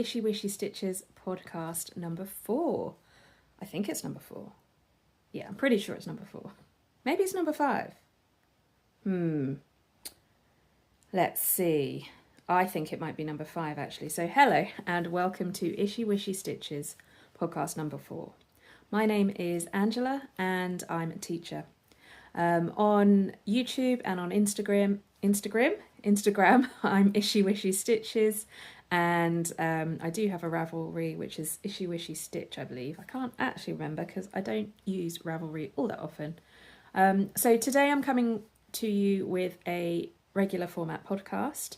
Isheywisheystitches podcast number 4. I think it's number 4. Yeah, I'm pretty sure it's number 4. Maybe it's number 5. Let's see. I think it might be number 5 actually. So hello and welcome to Isheywisheystitches podcast number 4. My name is Angela and I'm a teacher. On YouTube and on Instagram, I'm Isheywisheystitches, and I do have a Ravelry, which is Isheywisheystitch, I believe. I can't actually remember because I don't use Ravelry all that often. So today I'm coming to you with a regular format podcast.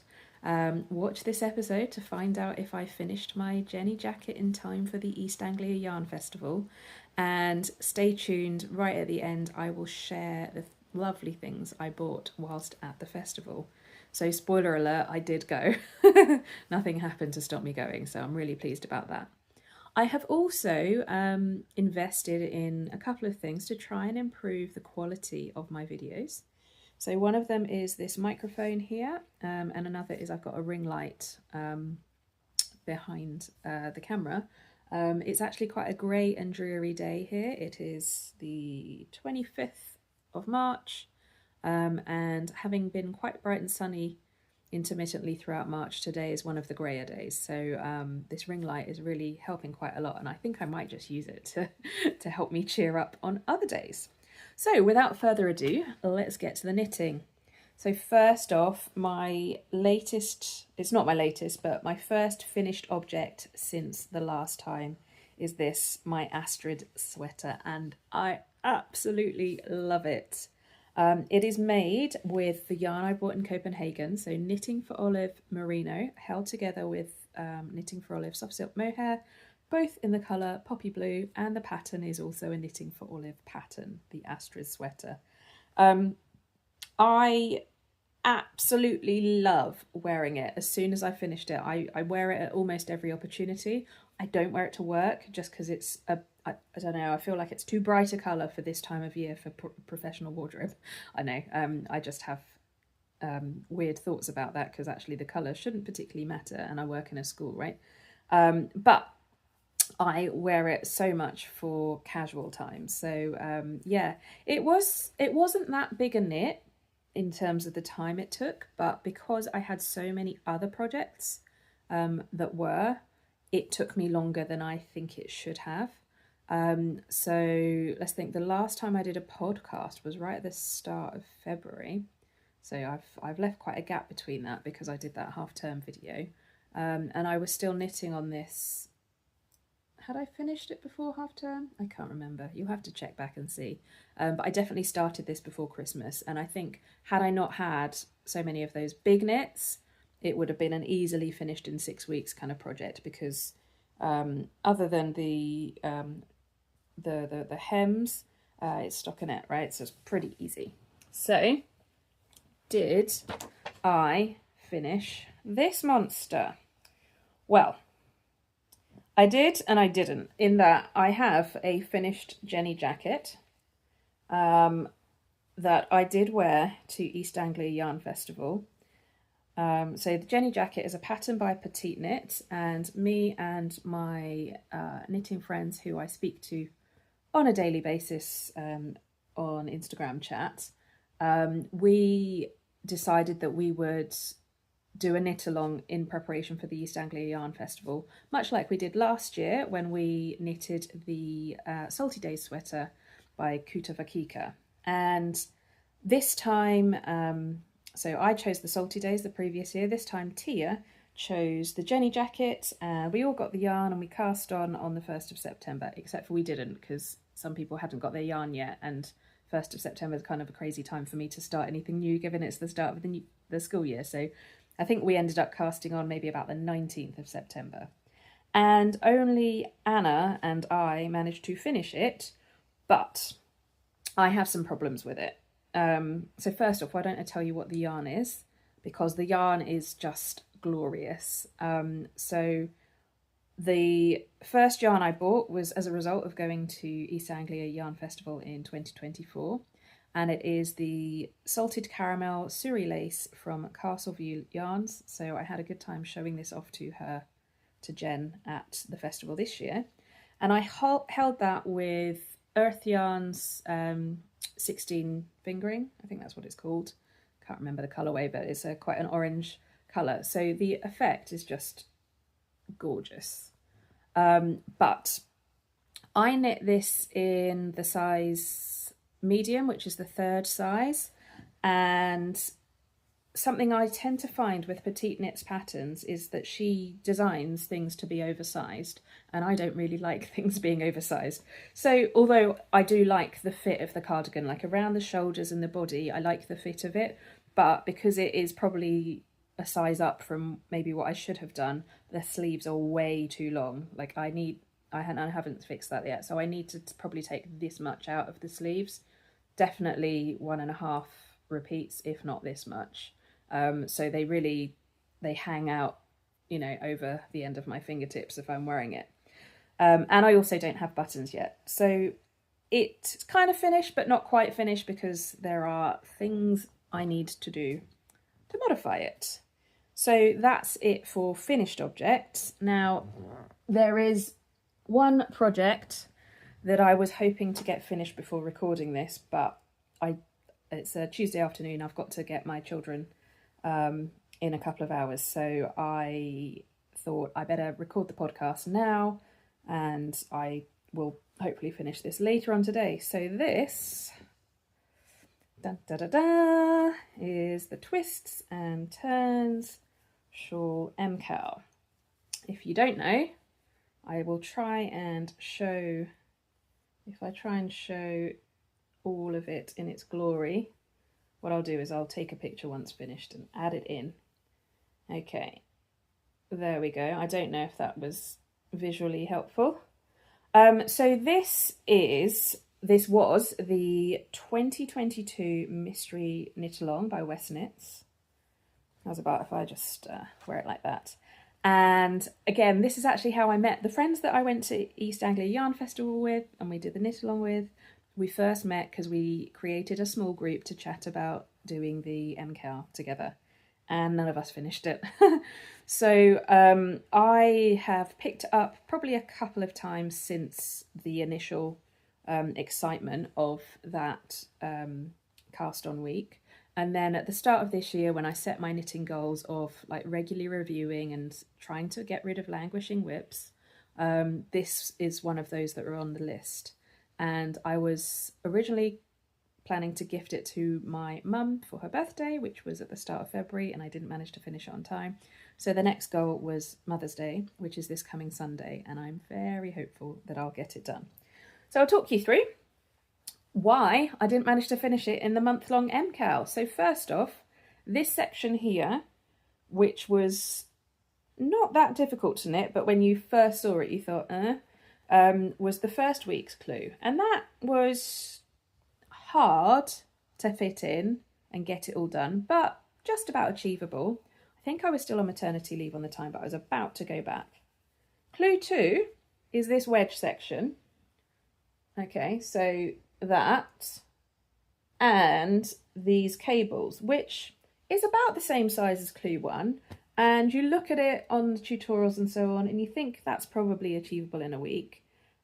Watch this episode to find out if I finished my Jenny jacket in time for the East Anglia Yarn Festival. And stay tuned, right at the end I will share the lovely things I bought whilst at the festival. So spoiler alert, I did go. Nothing happened to stop me going, so I'm really pleased about that. I have also invested in a couple of things to try and improve the quality of my videos. So one of them is this microphone here, and another is I've got a ring light behind the camera. It's actually quite a grey and dreary day here. It is the 25th of March, and having been quite bright and sunny intermittently throughout March, today is one of the greyer days. So this ring light is really helping quite a lot, and I think I might just use it to help me cheer up on other days. So without further ado, let's get to the knitting. So first off, my latest, it's not my latest, but my first finished object since the last time is this, my Astrid sweater, and I absolutely love it. It is made with the yarn I bought in Copenhagen, so Knitting for Olive Merino, held together with Knitting for Olive soft silk mohair, both in the colour poppy blue, and the pattern is also a Knitting for Olive pattern, the Astrid sweater. I absolutely love wearing it. As soon as I finished it, I wear it at almost every opportunity. I don't wear it to work just because it's I don't know, I feel like it's too bright a colour for this time of year for professional wardrobe. I know, I just have weird thoughts about that because actually the colour shouldn't particularly matter and I work in a school, right? But I wear it so much for casual times. So yeah, it wasn't that big a knit in terms of the time it took, but because I had so many other projects it took me longer than I think it should have. So let's think, the last time I did a podcast was right at the start of February. So I've left quite a gap between that because I did that half-term video. And I was still knitting on this. Had I finished it before half-term? I can't remember. You'll have to check back and see. But I definitely started this before Christmas. And I think had I not had so many of those big knits, it would have been an easily finished in 6 weeks kind of project because other than the hems, it's stockinette, right? So it's pretty easy. So did I finish this monster? Well, I did and I didn't, in that I have a finished Jenny jacket that I did wear to East Anglia Yarn Festival. So the Jenny jacket is a pattern by Petite Knit, and me and my knitting friends who I speak to on a daily basis on Instagram chat, we decided that we would do a knit along in preparation for the East Anglia Yarn Festival, much like we did last year when we knitted the Salty Days sweater by Kutavakika. And this time, so I chose the Salty Days the previous year. This time Tia chose the Jenny jacket, and we all got the yarn and we cast on the 1st of September, except for we didn't because some people hadn't got their yarn yet, and 1st of September is kind of a crazy time for me to start anything new given it's the start of the school year. So I think we ended up casting on maybe about the 19th of September. And only Anna and I managed to finish it, but I have some problems with it. So first off, why don't I tell you what the yarn is? Because the yarn is just glorious. So the first yarn I bought was as a result of going to East Anglia Yarn Festival in 2024. And it is the Salted Caramel Suri Lace from Castleview Yarns. So I had a good time showing this off to her to Jen at the festival this year. And I held that with Earth Yarn's 16 fingering. I think that's what it's called. Can't remember the colourway, but it's quite an orange colour. So the effect is just gorgeous. But I knit this in the size medium, which is the 3rd size. And something I tend to find with Petite Knits patterns is that she designs things to be oversized, and I don't really like things being oversized. So although I do like the fit of the cardigan, like around the shoulders and the body, I like the fit of it, but because it is probably a size up from maybe what I should have done, the sleeves are way too long. Like I haven't fixed that yet, so I need to probably take this much out of the sleeves. Definitely 1.5 repeats, if not this much. So they hang out, over the end of my fingertips if I'm wearing it. And I also don't have buttons yet. So it's kind of finished, but not quite finished because there are things I need to do to modify it. So that's it for finished objects. Now, there is one project that I was hoping to get finished before recording this, but it's a Tuesday afternoon. I've got to get my children in a couple of hours, so I thought I better record the podcast now, and I will hopefully finish this later on today. So this is the Twists and Turns shawl MCAL. If you don't know, I will try and show, if I try and show all of it in its glory, what I'll do is I'll take a picture once finished and add it in. Okay, there we go. I don't know if that was visually helpful. So this was the 2022 Mystery Knit Along by West Knits. How's about if I just wear it like that? And again, this is actually how I met the friends that I went to East Anglia Yarn Festival with and we did the knit along with. We first met because we created a small group to chat about doing the MCAL together, and none of us finished it. So I have picked it up probably a couple of times since the initial excitement of that cast on week. And then at the start of this year, when I set my knitting goals of like regularly reviewing and trying to get rid of languishing whips, this is one of those that were on the list. And I was originally planning to gift it to my mum for her birthday, which was at the start of February, and I didn't manage to finish it on time. So the next goal was Mother's Day, which is this coming Sunday, and I'm very hopeful that I'll get it done. So I'll talk you through why I didn't manage to finish it in the month-long MCAL. So first off, this section here, which was not that difficult to knit, but when you first saw it, you thought, was the first week's clue. And that was hard to fit in and get it all done, but just about achievable. I think I was still on maternity leave on the time, but I was about to go back. Clue 2 is this wedge section. Okay, so that and these cables, which is about the same size as clue 1. And you look at it on the tutorials and so on, and you think that's probably achievable in a week.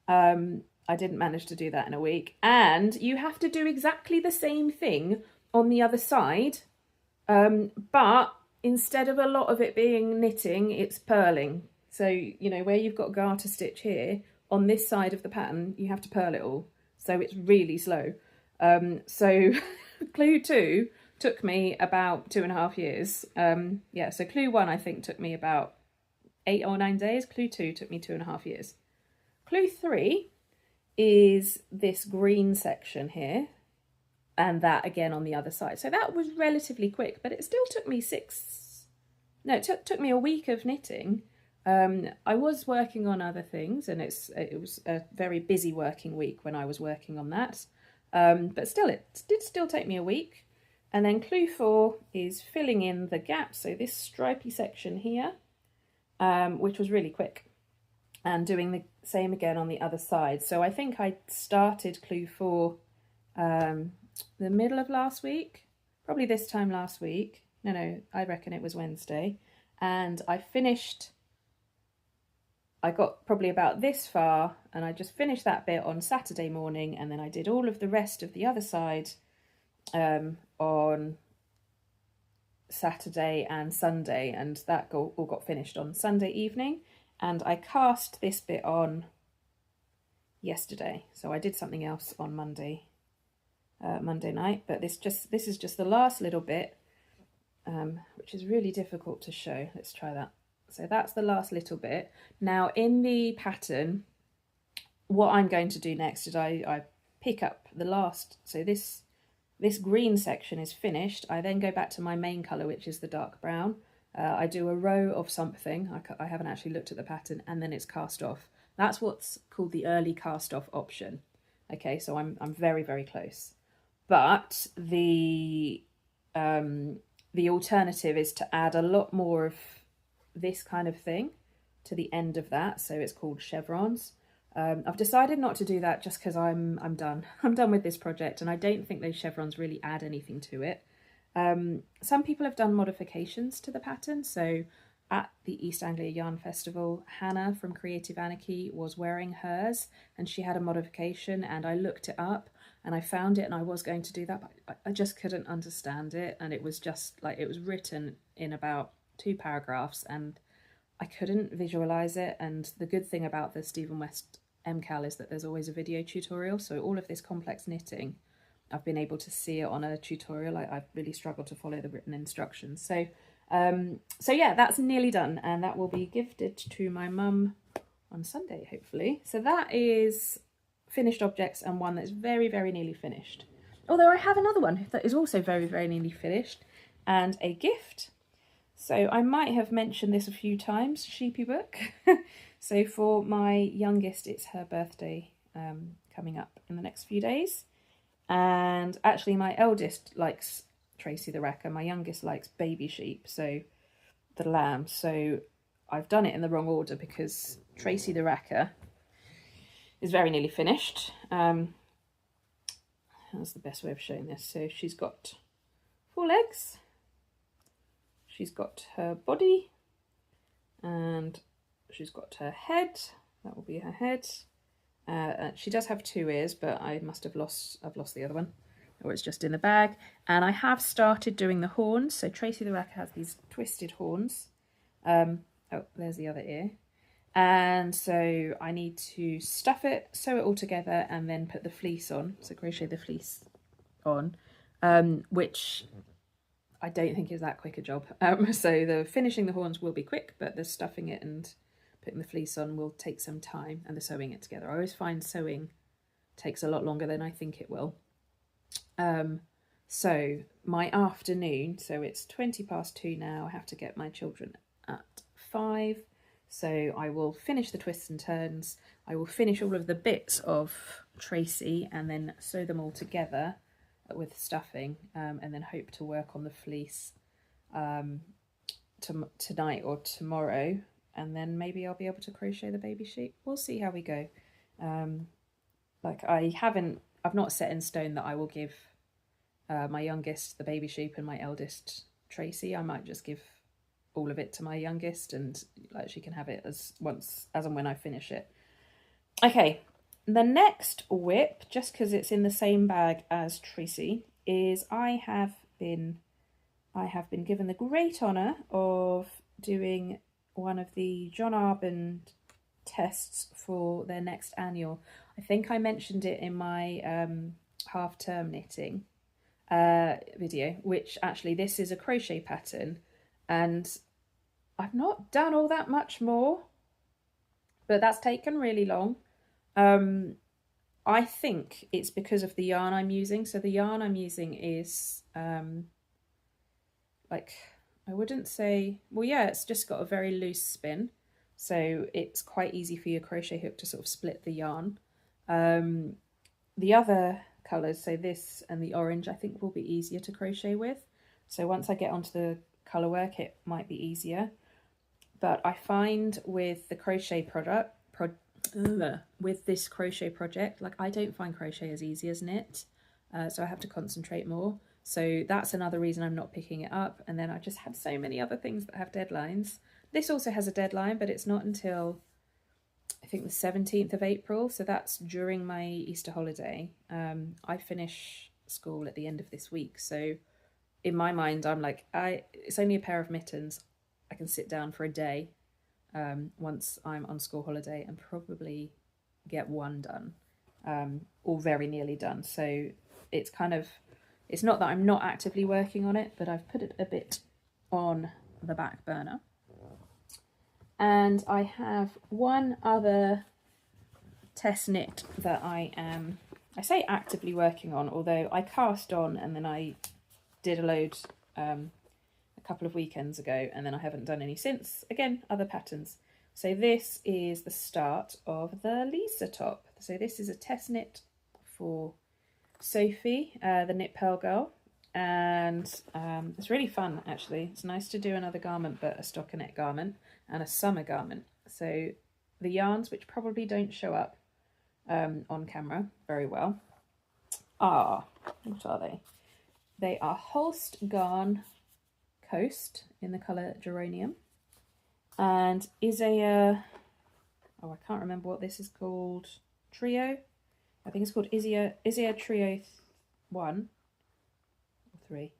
I didn't manage to do that in a week. And you have to do exactly the same thing on the other side. But instead of a lot of it being knitting, it's purling. So, where you've got garter stitch here, on this side of the pattern, you have to purl it all. So it's really slow. So clue 2 took me about 2.5 years. So clue 1 I think took me about 8 or 9 days. Clue 2 took me 2.5 years. Clue 3 is this green section here, and that again on the other side. So that was relatively quick, but it still took me took me a week of knitting. I was working on other things, and it was a very busy working week when I was working on that. But still, it did still take me a week. And then clue 4 is filling in the gaps. So this stripy section here, which was really quick, and doing the same again on the other side. So I think I started clue 4 the middle of last week, probably this time last week. No, I reckon it was Wednesday. And I finished I got probably about this far, and I just finished that bit on Saturday morning, and then I did all of the rest of the other side on Saturday and Sunday, and that all got finished on Sunday evening. And I cast this bit on yesterday, so I did something else on Monday night, but this is just the last little bit, which is really difficult to show. Let's try that. So that's the last little bit. Now in the pattern, what I'm going to do next is I pick up the last, so this green section is finished. I then go back to my main colour, which is the dark brown. I do a row of something, I haven't actually looked at the pattern, and then it's cast off. That's what's called the early cast off option. Okay, so I'm very, very close. But the alternative is to add a lot more of this kind of thing to the end of that, so it's called chevrons. I've decided not to do that just because I'm done. I'm done with this project, and I don't think those chevrons really add anything to it. Some people have done modifications to the pattern. So at the East Anglia Yarn Festival, Hannah from Creative Anarchy was wearing hers, and she had a modification, and I looked it up and I found it, and I was going to do that, but I just couldn't understand it, and it was just like, it was written in about 2 paragraphs and I couldn't visualize it. And the good thing about the Stephen West MCAL is that there's always a video tutorial, so all of this complex knitting, I've been able to see it on a tutorial. I've really struggled to follow the written instructions. So yeah, that's nearly done, and that will be gifted to my mum on Sunday, hopefully. So that is finished objects, and one that's very, very nearly finished. Although I have another one that is also very, very nearly finished, and a gift. So I might have mentioned this a few times, Sheepy Book. So for my youngest, it's her birthday coming up in the next few days. And actually my eldest likes Tracy the Racka, my youngest likes Baby Sheep, so the lamb. So I've done it in the wrong order because Tracy the Racka is very nearly finished. That's the best way of showing this. So she's got 4 legs, she's got her body, and she's got her head. That will be her head. She does have 2 ears, but I've lost the other one, or it's just in the bag. And I have started doing the horns. So Tracy the Racka has these twisted horns. Oh, there's the other ear. And so I need to stuff it, sew it all together, and then put the fleece on. So crochet the fleece on, which I don't think is that quick a job. So the finishing the horns will be quick, but the stuffing it and putting the fleece on will take some time, and the sewing it together. I always find sewing takes a lot longer than I think it will. So my afternoon, so it's 2:20 now, I have to get my children at 5, so I will finish the twists and turns, I will finish all of the bits of Tracy and then sew them all together with stuffing, and then hope to work on the fleece tonight or tomorrow. And then maybe I'll be able to crochet the baby sheep. We'll see how we go. Like I've not set in stone that I will give my youngest the baby sheep and my eldest Tracy. I might just give all of it to my youngest, and like she can have it as and when I finish it. Okay, the next whip, just because it's in the same bag as Tracy, is I have been given the great honour of doing one of the John Arbon tests for their next annual. I think I mentioned it in my half-term knitting video, which actually this is a crochet pattern, and I've not done all that much more, but that's taken really long. I think it's because of the yarn I'm using. So the yarn I'm using is like, I wouldn't say, well, yeah, it's just got a very loose spin, so it's quite easy for your crochet hook to sort of split the yarn. The other colours, so this and the orange, I think will be easier to crochet with. So once I get onto the colour work, it might be easier. But I find with the crochet with this crochet project, like I don't find crochet as easy as knit, so I have to concentrate more. So that's another reason I'm not picking it up. And then I just had so many other things that have deadlines. This also has a deadline, but it's not until I think the 17th of April, so that's during my Easter holiday. I finish school at the end of this week, so in my mind I'm like, it's only a pair of mittens. I can sit down for a day once I'm on school holiday and probably get one done, or very nearly done. So it's kind of, it's not that I'm not actively working on it, but I've put it a bit on the back burner. And I have one other test knit that I say actively working on, although I cast on and then I did a load a couple of weekends ago, and then I haven't done any since. Again, other patterns. So this is the start of the Lise top. So this is a test knit for Sophie, the Knit Pearl Girl, and it's really fun actually. It's nice to do another garment, but a stockinette garment and a summer garment. So the yarns, which probably don't show up on camera very well, are, what are they? They are Holst Garn Coast in the colour Geranium, and Isaiah, oh I can't remember what this is called, Trio? I think it's called Isaiah Trio 1 or 3,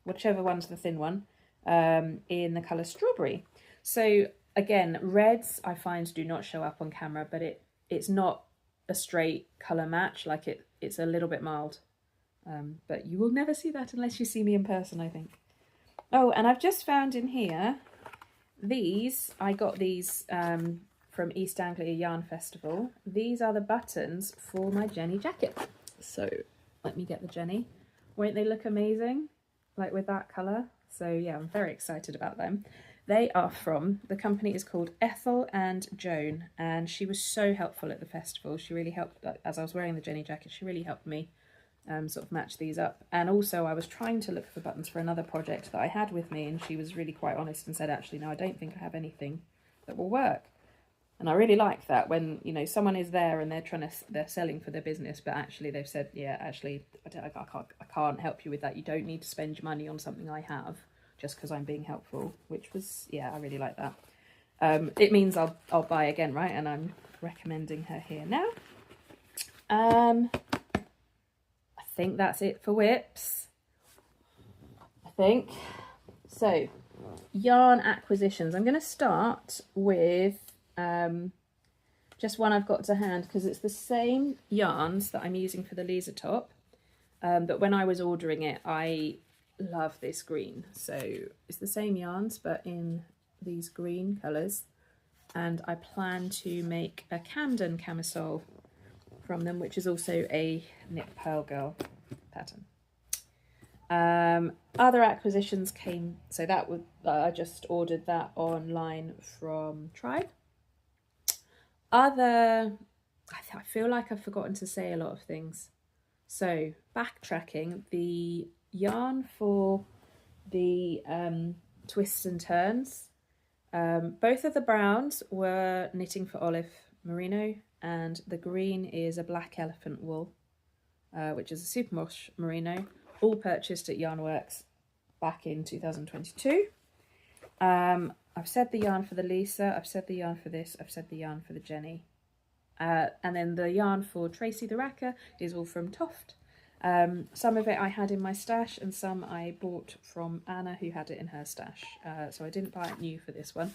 whichever one's the thin one, in the colour Strawberry. So again, reds I find do not show up on camera, but it's not a straight colour match, like it's a little bit mild. But you will never see that unless you see me in person, I think. Oh, and I've just found in here, I got these from East Anglia Yarn Festival. These are the buttons for my Jenny jacket. So let me get the Jenny. Won't they look amazing? Like with that colour? So yeah, I'm very excited about them. They are from, the company is called Ethel and Joan, and she was so helpful at the festival. She really helped, as I was wearing the Jenny jacket, she really helped me sort of match these up. And also I was trying to look for buttons for another project that I had with me, and she was really quite honest and said, actually, no, I don't think I have anything that will work. And I really like that when, you know, someone is there and they're selling for their business, but actually they've said, yeah, actually, I can't help you with that. You don't need to spend your money on something I have just because I'm being helpful, which was, yeah, I really like that. It means I'll buy again, right? And I'm recommending her here now. I think that's it for whips. I think. So, yarn acquisitions. I'm going to start with just one I've got to hand, because it's the same yarns that I'm using for the Lise top. But when I was ordering it, I love this green. So it's the same yarns, but in these green colours. And I plan to make a Camden camisole from them, which is also a Knit Pearl Girl pattern. Other acquisitions came, so that was, I just ordered that online from Tribe. I feel like I've forgotten to say a lot of things. So backtracking, the yarn for the twists and turns, both of the browns were knitting for Olive Merino, and the green is a black elephant wool, which is a superwash merino, all purchased at Yarnworks back in 2022. I've said the yarn for the Lisa, I've said the yarn for this, I've said the yarn for the Jenny. And then the yarn for Tracy the Racka is all from Toft. Some of it I had in my stash and some I bought from Anna, who had it in her stash. So I didn't buy it new for this one.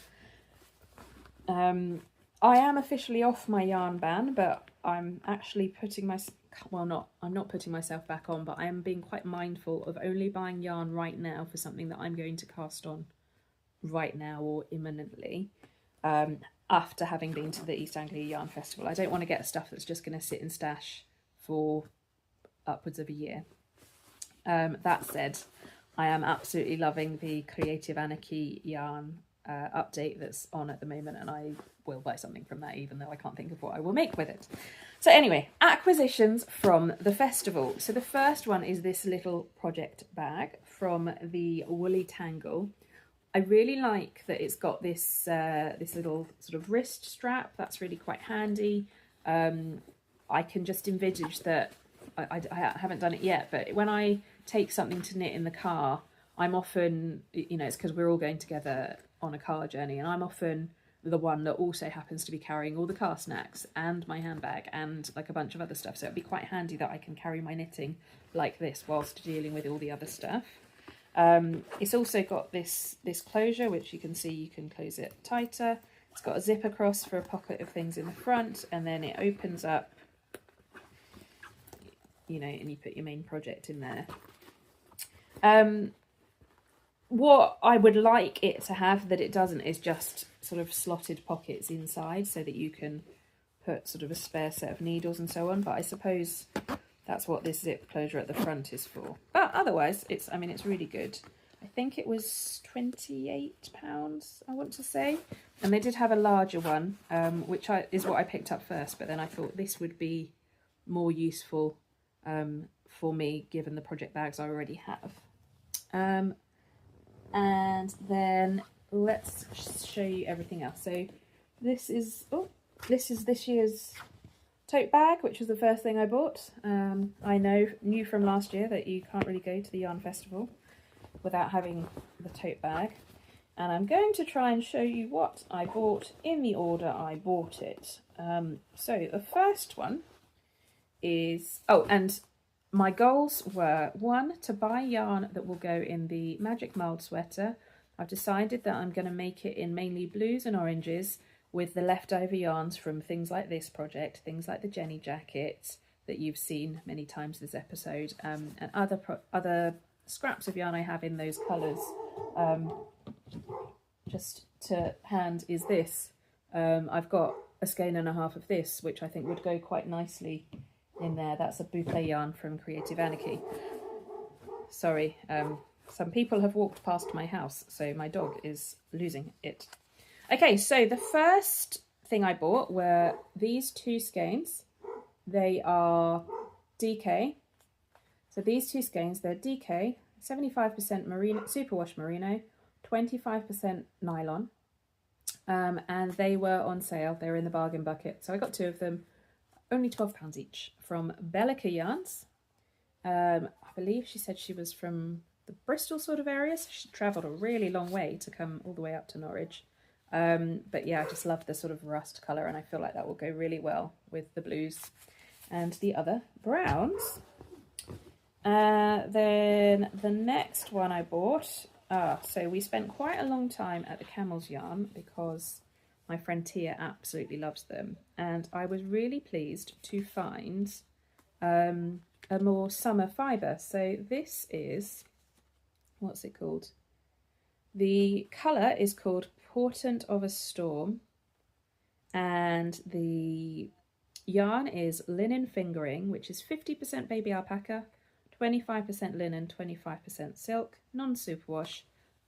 I am officially off my yarn ban, but I'm actually putting I'm not putting myself back on, but I am being quite mindful of only buying yarn right now for something that I'm going to cast on right now or imminently, after having been to the East Anglia Yarn Festival. I don't want to get stuff that's just going to sit in stash for upwards of a year. That said, I am absolutely loving the Creative Anarchy yarn update that's on at the moment, and I will buy something from that, even though I can't think of what I will make with it. So anyway, acquisitions from the festival. So the first one is this little project bag from the Woolly Tangle. I really like that it's got this this little sort of wrist strap. That's really quite handy. I can just envisage that, I haven't done it yet, but when I take something to knit in the car, I'm often, you know, it's because we're all going together on a car journey, and I'm often the one that also happens to be carrying all the car snacks and my handbag and like a bunch of other stuff. So it'd be quite handy that I can carry my knitting like this whilst dealing with all the other stuff. It's also got this closure, which you can see you can close it tighter. It's got a zip across for a pocket of things in the front, and then it opens up, you know, and you put your main project in there. What I would like it to have that it doesn't is just sort of slotted pockets inside so that you can put sort of a spare set of needles and so on, but I suppose that's what this zip closure at the front is for. But otherwise, it's really good. I think it was £28, I want to say. And they did have a larger one, which is what I picked up first, but then I thought this would be more useful for me, given the project bags I already have. And then let's show you everything else. So this is this year's tote bag, which was the first thing I bought. I knew from last year that you can't really go to the yarn festival without having the tote bag. And I'm going to try and show you what I bought in the order I bought it. So the first one is, and my goals were, 1, to buy yarn that will go in the Magic Mould sweater. I've decided that I'm going to make it in mainly blues and oranges with the leftover yarns from things like this project, things like the Jenny jacket that you've seen many times this episode, and other scraps of yarn I have in those colours. Just to hand is this. I've got a skein and a half of this, which I think would go quite nicely in there. That's a boucle yarn from Creative Anarchy. Sorry, some people have walked past my house, so my dog is losing it. Okay, so the first thing I bought were these 2 skeins. They are DK. So these 2 skeins, they're DK, 75% merino, superwash merino, 25% nylon, and they were on sale. They were in the bargain bucket, so I got 2 of them, only £12 each, from Bellica Yarns. I believe she said she was from the Bristol sort of area, so she travelled a really long way to come all the way up to Norwich. But yeah, I just love the sort of rust colour, and I feel like that will go really well with the blues and the other browns. Then the next one I bought, so we spent quite a long time at the Camel's Yarn because my friend Tia absolutely loves them, and I was really pleased to find a more summer fibre. So this is, what's it called? The colour is called Portent of a Storm, and the yarn is linen fingering, which is 50% baby alpaca, 25% linen, 25% silk, non-superwash,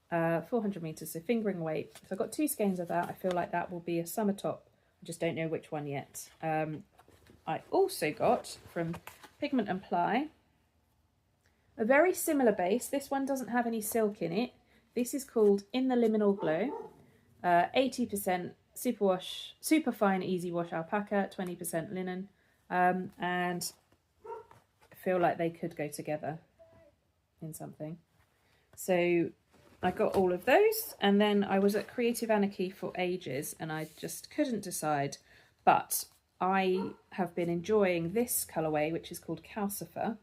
400 metres, so fingering weight. So I've got 2 skeins of that. I feel like that will be a summer top. I just don't know which one yet. I also got from Pigment and Ply a very similar base. This one doesn't have any silk in it. This is called In the Liminal Glow. 80% superwash, super fine easy wash alpaca, 20% linen, and I feel like they could go together in something. So I got all of those, and then I was at Creative Anarchy for ages and I just couldn't decide, but I have been enjoying this colourway, which is called Calcifer,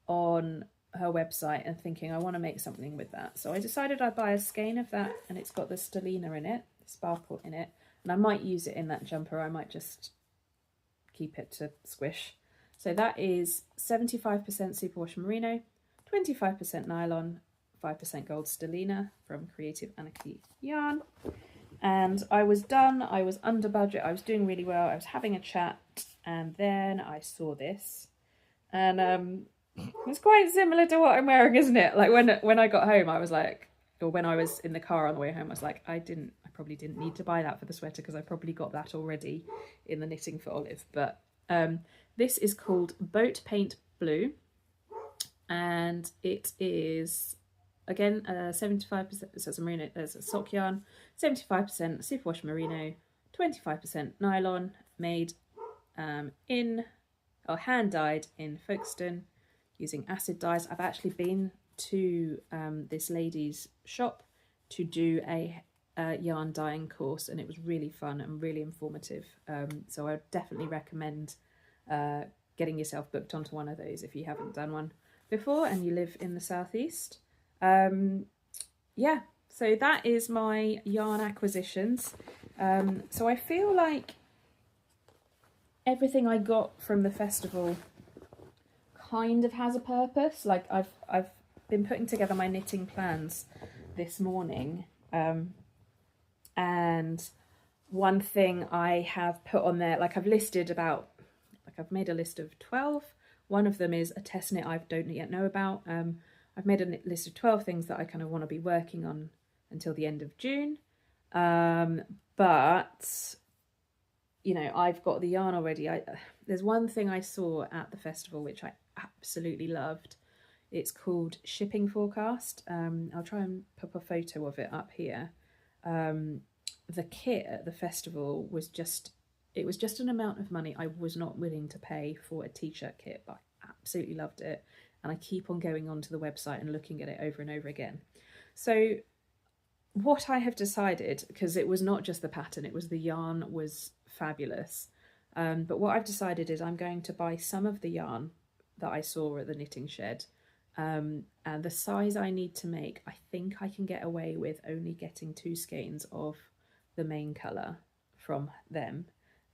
on her website, and thinking I want to make something with that. So I decided I'd buy a skein of that, and it's got the stellina in it, the sparkle in it, and I might use it in that jumper. I might just keep it to squish. So that is 75% superwash merino, 25% nylon, 5% gold stellina from Creative Anarchy Yarn. And I was done. I was under budget. I was doing really well. I was having a chat, and then I saw this, and it's quite similar to what I'm wearing, isn't it? Like when I got home, I was like, or when I was in the car on the way home, I was like, I probably didn't need to buy that for the sweater because I probably got that already in the Knitting for Olive. But this is called Boat Paint Blue, and it is, again, 75%, so it's a merino, there's a sock yarn, 75% superwash merino, 25% nylon, made hand dyed in Folkestone using acid dyes. I've actually been to this lady's shop to do a yarn dyeing course, and it was really fun and really informative. So I would definitely recommend getting yourself booked onto one of those if you haven't done one before and you live in the southeast. Yeah, so that is my yarn acquisitions. So I feel like everything I got from the festival kind of has a purpose. Like I've been putting together my knitting plans this morning, and one thing I have put on there, like I've listed about, like I've made a list of 12. One of them is a test knit I don't yet know about. I've made a list of 12 things that I kind of want to be working on until the end of June. But, you know, I've got the yarn already. There's one thing I saw at the festival which I absolutely loved. It's called Shipping Forecast. I'll try and pop a photo of it up here. The kit at the festival was just, it was just an amount of money I was not willing to pay for a t-shirt kit, but I absolutely loved it. And I keep on going onto the website and looking at it over and over again. So what I have decided, because it was not just the pattern, it was the yarn was fabulous. But what I've decided is I'm going to buy some of the yarn that I saw at the knitting shed. And the size I need to make, I think I can get away with only getting 2 skeins of the main colour from them.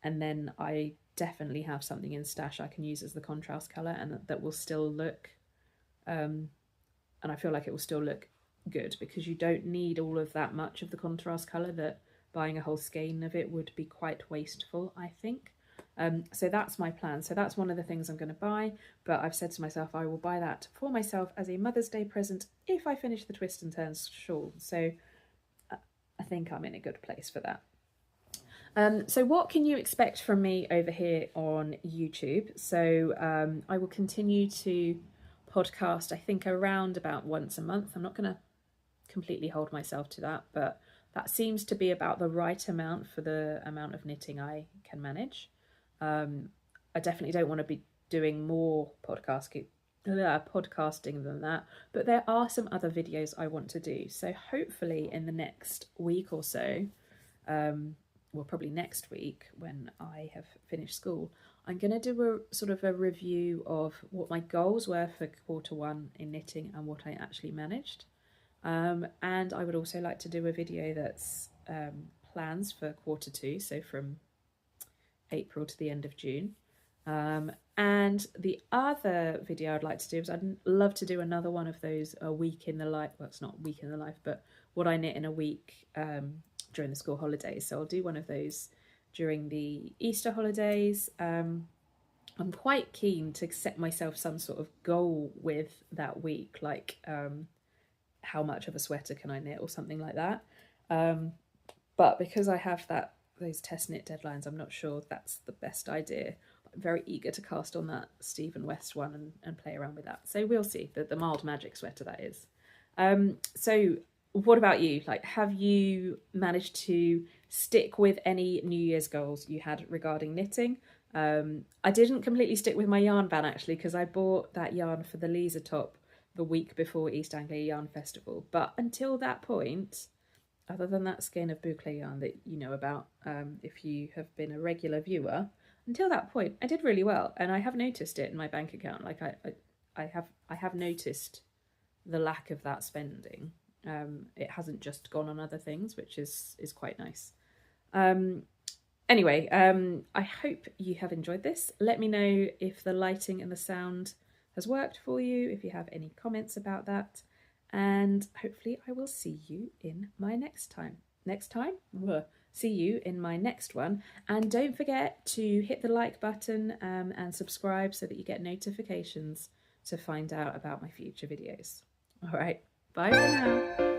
And then I definitely have something in stash I can use as the contrast colour, and that will still look, and I feel like it will still look good, because you don't need all of that much of the contrast colour, that buying a whole skein of it would be quite wasteful, I think. So that's my plan. So that's one of the things I'm going to buy, but I've said to myself I will buy that for myself as a Mother's Day present if I finish the Twist and Turns shawl. So I think I'm in a good place for that. So what can you expect from me over here on YouTube? So I will continue to podcast, I think, around about once a month. I'm not going to completely hold myself to that, but that seems to be about the right amount for the amount of knitting I can manage. I definitely don't want to be doing more podcasting than that, but there are some other videos I want to do. So hopefully in the next week or so, well, probably next week when I have finished school, I'm going to do a sort of a review of what my goals were for Q1 in knitting and what I actually managed. And I would also like to do a video that's plans for Q2, so from April to the end of June. And the other video I'd like to do is I'd love to do another one of those, a week in the life, well, it's not week in the life, but what I knit in a week during the school holidays. So I'll do one of those during the Easter holidays. I'm quite keen to set myself some sort of goal with that week, like how much of a sweater can I knit or something like that. But because I have those test knit deadlines, I'm not sure that's the best idea. I'm very eager to cast on that Stephen West one and play around with that. So we'll see, the mild magic sweater that is. So what about you? Like, have you managed to stick with any New Year's goals you had regarding knitting? I didn't completely stick with my yarn ban actually, because I bought that yarn for the Lise top the week before East Anglia Yarn Festival. But until that point, other than that skein of boucle yarn that you know about, if you have been a regular viewer, until that point I did really well, and I have noticed it in my bank account. Like I have noticed the lack of that spending. It hasn't just gone on other things, which is quite nice. Anyway, I hope you have enjoyed this. Let me know if the lighting and the sound has worked for you, if you have any comments about that, and hopefully I will see you in my next see you in my next one. And don't forget to hit the like button and subscribe so that you get notifications to find out about my future videos. All right, bye for now.